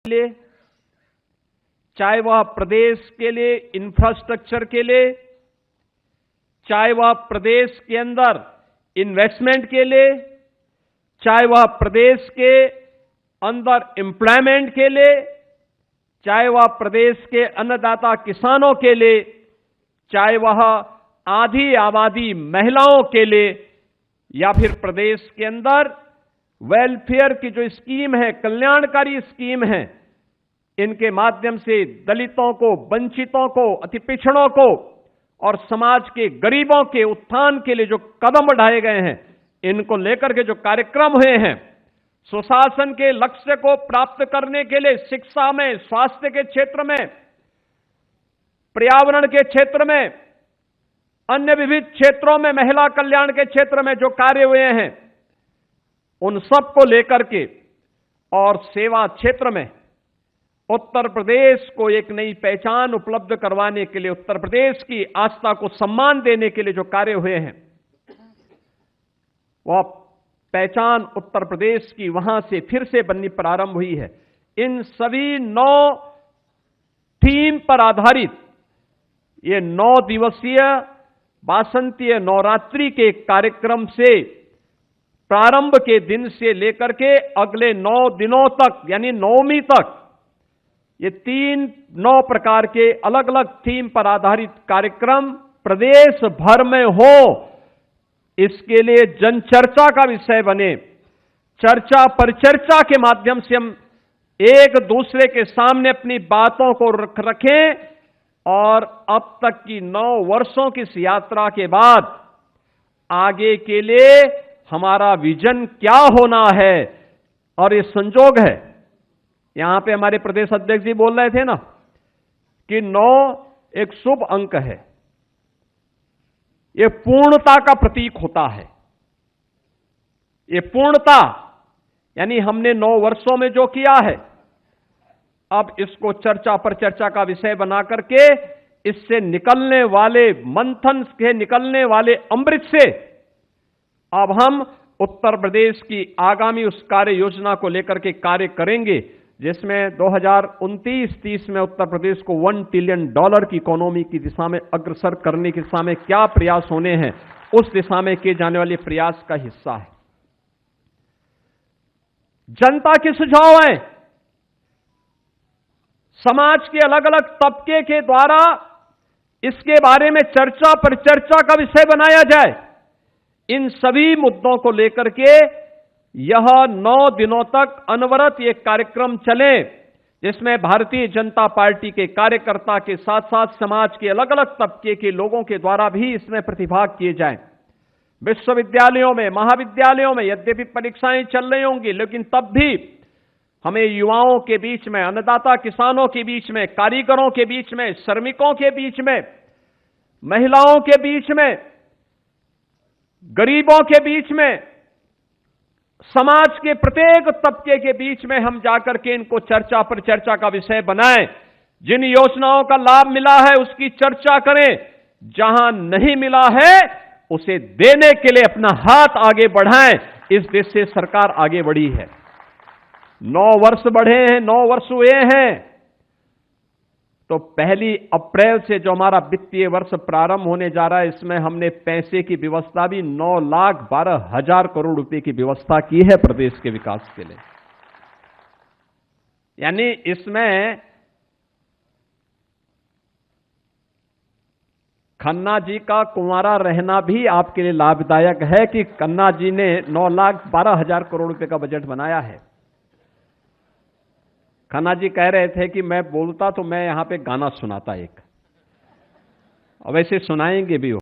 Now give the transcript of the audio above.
लिए, चाहे वह प्रदेश के लिए इंफ्रास्ट्रक्चर के लिए, चाहे वह प्रदेश के अंदर इन्वेस्टमेंट के लिए, चाहे वह प्रदेश के अंदर एम्प्लॉयमेंट के लिए, चाहे वह प्रदेश के अन्नदाता किसानों के लिए, चाहे वह आधी आबादी महिलाओं के लिए, या फिर प्रदेश के अंदर वेलफेयर की जो स्कीम है, कल्याणकारी स्कीम है, इनके माध्यम से दलितों को, वंचितों को, अति पिछड़ों को और समाज के गरीबों के उत्थान के लिए जो कदम उठाए गए हैं, इनको लेकर के जो कार्यक्रम हुए हैं, सुशासन के लक्ष्य को प्राप्त करने के लिए शिक्षा में, स्वास्थ्य के क्षेत्र में, पर्यावरण के क्षेत्र में, अन्य विविध क्षेत्रों में, महिला कल्याण के क्षेत्र में जो कार्य हुए हैं, उन सब को लेकर के और सेवा क्षेत्र में उत्तर प्रदेश को एक नई पहचान उपलब्ध करवाने के लिए, उत्तर प्रदेश की आस्था को सम्मान देने के लिए जो कार्य हुए हैं, वह पहचान उत्तर प्रदेश की वहां से फिर से बननी प्रारंभ हुई है। इन सभी 9 थीम पर आधारित ये 9 दिवसीय वासंतीय नवरात्रि के कार्यक्रम से प्रारंभ के दिन से लेकर के अगले 9 दिनों तक, यानी नवमी तक, ये 9 प्रकार के अलग अलग थीम पर आधारित कार्यक्रम प्रदेश भर में हो, इसके लिए जनचर्चा का विषय बने। चर्चा परिचर्चा के माध्यम से हम एक दूसरे के सामने अपनी बातों को रखें और अब तक की 9 वर्षों की इस यात्रा के बाद आगे के लिए हमारा विजन क्या होना है। और ये संजोग है, यहां पे हमारे प्रदेश अध्यक्ष जी बोल रहे थे ना कि 9 एक शुभ अंक है, ये पूर्णता का प्रतीक होता है। ये पूर्णता यानी हमने 9 वर्षों में जो किया है, अब इसको चर्चा पर चर्चा का विषय बना करके इससे निकलने वाले मंथन से निकलने वाले अमृत से अब हम उत्तर प्रदेश की आगामी उस कार्य योजना को लेकर के कार्य करेंगे, जिसमें 2029-30 में उत्तर प्रदेश को $1 ट्रिलियन की इकोनॉमी की दिशा में अग्रसर करने की दिशा में क्या प्रयास होने हैं, उस दिशा में किए जाने वाले प्रयास का हिस्सा है। जनता के सुझाव हैं, समाज के अलग अलग तबके के द्वारा इसके बारे में चर्चा पर चर्चा का विषय बनाया जाए। इन सभी मुद्दों को लेकर के यह 9 दिनों तक अनवरत ये कार्यक्रम चले, जिसमें भारतीय जनता पार्टी के कार्यकर्ता के साथ साथ समाज के अलग अलग तबके के लोगों के द्वारा भी इसमें प्रतिभाग किए जाएं। विश्वविद्यालयों में, महाविद्यालयों में यद्यपि परीक्षाएं चल रही होंगी, लेकिन तब भी हमें युवाओं के बीच में, अन्नदाता किसानों के बीच में, कारीगरों के बीच में, श्रमिकों के बीच में, महिलाओं के बीच में, गरीबों के बीच में, समाज के प्रत्येक तबके के बीच में हम जाकर के इनको चर्चा पर चर्चा का विषय बनाएं। जिन योजनाओं का लाभ मिला है उसकी चर्चा करें, जहां नहीं मिला है उसे देने के लिए अपना हाथ आगे बढ़ाएं। इस देश से सरकार आगे बढ़ी है, 9 वर्ष बढ़े हैं, 9 वर्ष हुए हैं। तो 1 अप्रैल से जो हमारा वित्तीय वर्ष प्रारंभ होने जा रहा है, इसमें हमने पैसे की व्यवस्था भी 9,12,000 करोड़ रुपए की व्यवस्था की है प्रदेश के विकास के लिए। यानी इसमें खन्ना जी का कुंवारा रहना भी आपके लिए लाभदायक है कि खन्ना जी ने 9,12,000 करोड़ रुपए का बजट बनाया है। खन्ना जी कह रहे थे कि मैं बोलता तो मैं यहां पे गाना सुनाता एक, और वैसे सुनाएंगे भी हो।